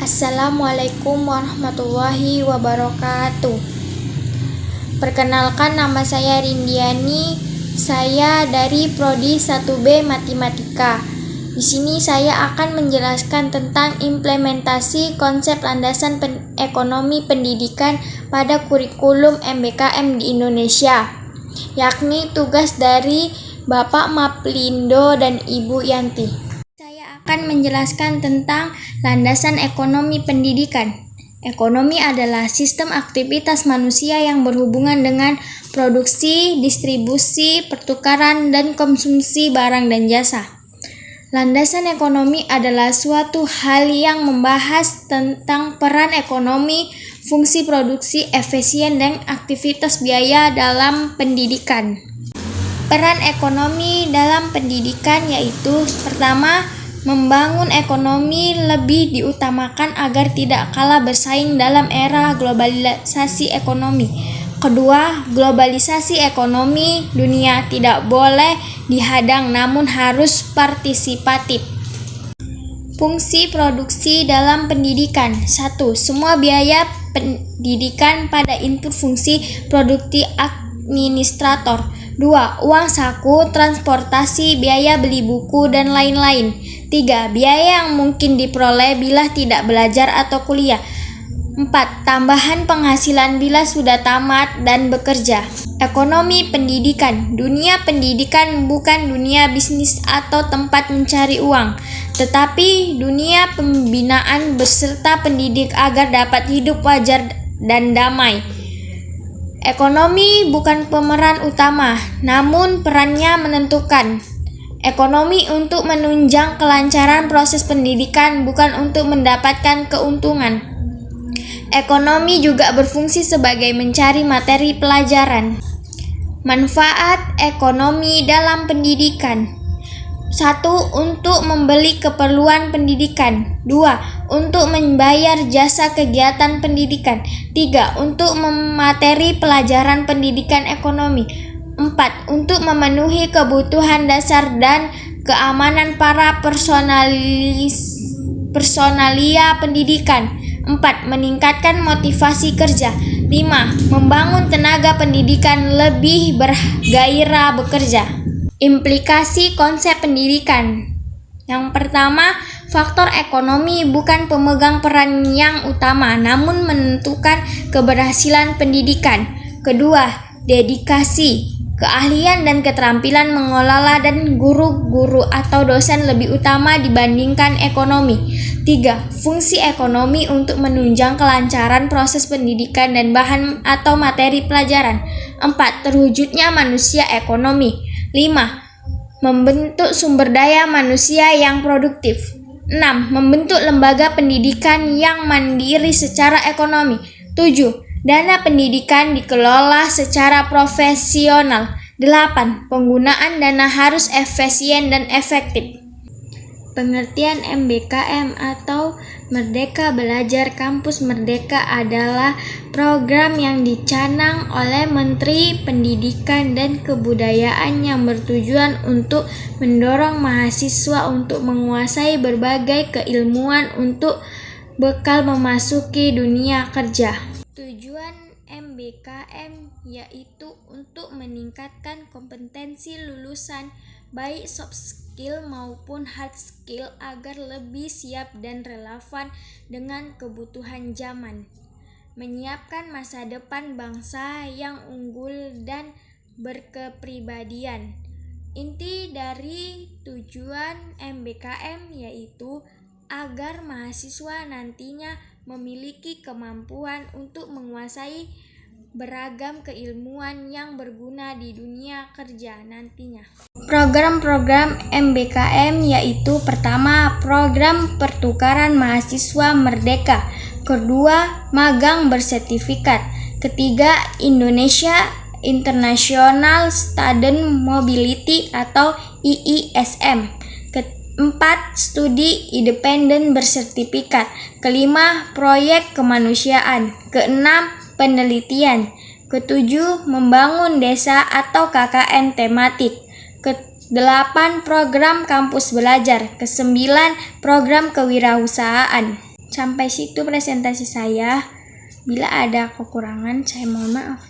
Assalamualaikum warahmatullahi wabarakatuh. Perkenalkan, nama saya Rindiani. Saya dari Prodi 1B Matematika. Di sini saya akan menjelaskan tentang implementasi konsep landasan ekonomi pendidikan pada kurikulum MBKM di Indonesia, yakni tugas dari Bapak Maplindo dan Ibu Yanti. Akan menjelaskan tentang landasan ekonomi pendidikan. Ekonomi adalah sistem aktivitas manusia yang berhubungan dengan produksi, distribusi, pertukaran, dan konsumsi barang dan jasa. Landasan ekonomi adalah suatu hal yang membahas tentang peran ekonomi, fungsi produksi, efisien, dan aktivitas biaya dalam pendidikan. Peran ekonomi dalam pendidikan yaitu: pertama, membangun ekonomi lebih diutamakan agar tidak kalah bersaing dalam era globalisasi ekonomi. Kedua, globalisasi ekonomi dunia tidak boleh dihadang namun harus partisipatif. Fungsi produksi dalam pendidikan. 1. Semua biaya pendidikan pada input fungsi produktif administrator. 2. Uang saku, transportasi, biaya beli buku, dan lain-lain. 3. Biaya yang mungkin diperoleh bila tidak belajar atau kuliah. 4. Tambahan penghasilan bila sudah tamat dan bekerja. Ekonomi pendidikan. Dunia pendidikan bukan dunia bisnis atau tempat mencari uang, tetapi dunia pembinaan beserta pendidik agar dapat hidup wajar dan damai. Ekonomi bukan pemeran utama, namun perannya menentukan. Ekonomi untuk menunjang kelancaran proses pendidikan, bukan untuk mendapatkan keuntungan. Ekonomi juga berfungsi sebagai mencari materi pelajaran. Manfaat ekonomi dalam pendidikan. 1. Untuk membeli keperluan pendidikan. 2. Untuk membayar jasa kegiatan pendidikan. 3. Untuk memateri pelajaran pendidikan ekonomi. 4. Untuk memenuhi kebutuhan dasar dan keamanan para personalia pendidikan. 4. Meningkatkan motivasi kerja. 5. Membangun tenaga pendidikan lebih bergairah bekerja. Implikasi konsep pendidikan. Yang pertama, faktor ekonomi bukan pemegang peran yang utama, namun menentukan keberhasilan pendidikan. Kedua, dedikasi, keahlian dan keterampilan mengelola dan guru-guru atau dosen lebih utama dibandingkan ekonomi. 3. Fungsi ekonomi untuk menunjang kelancaran proses pendidikan dan bahan atau materi pelajaran. 4. Terwujudnya manusia ekonomi. 5. Membentuk sumber daya manusia yang produktif. 6. Membentuk lembaga pendidikan yang mandiri secara ekonomi. 7. Dana pendidikan dikelola secara profesional. 8. Penggunaan dana harus efisien dan efektif. Pengertian MBKM atau Merdeka Belajar Kampus Merdeka adalah program yang dicanang oleh Menteri Pendidikan dan Kebudayaan yang bertujuan untuk mendorong mahasiswa untuk menguasai berbagai keilmuan untuk bekal memasuki dunia kerja. Tujuan MBKM yaitu untuk meningkatkan kompetensi lulusan baik soft skill maupun hard skill agar lebih siap dan relevan dengan kebutuhan zaman, menyiapkan masa depan bangsa yang unggul dan berkepribadian. Inti dari tujuan MBKM yaitu agar mahasiswa nantinya memiliki kemampuan untuk menguasai beragam keilmuan yang berguna di dunia kerja nantinya. Program-program MBKM yaitu: pertama, program pertukaran mahasiswa merdeka. Kedua, magang bersertifikat. Ketiga, Indonesia International Student Mobility atau IISM. Keempat, studi independen bersertifikat. Kelima, proyek kemanusiaan. Keenam, penelitian. Ketujuh, membangun desa atau KKN tematik. Ke-8, program kampus belajar. Ke-9, program kewirausahaan. Sampai situ presentasi saya. Bila ada kekurangan, saya mohon maaf.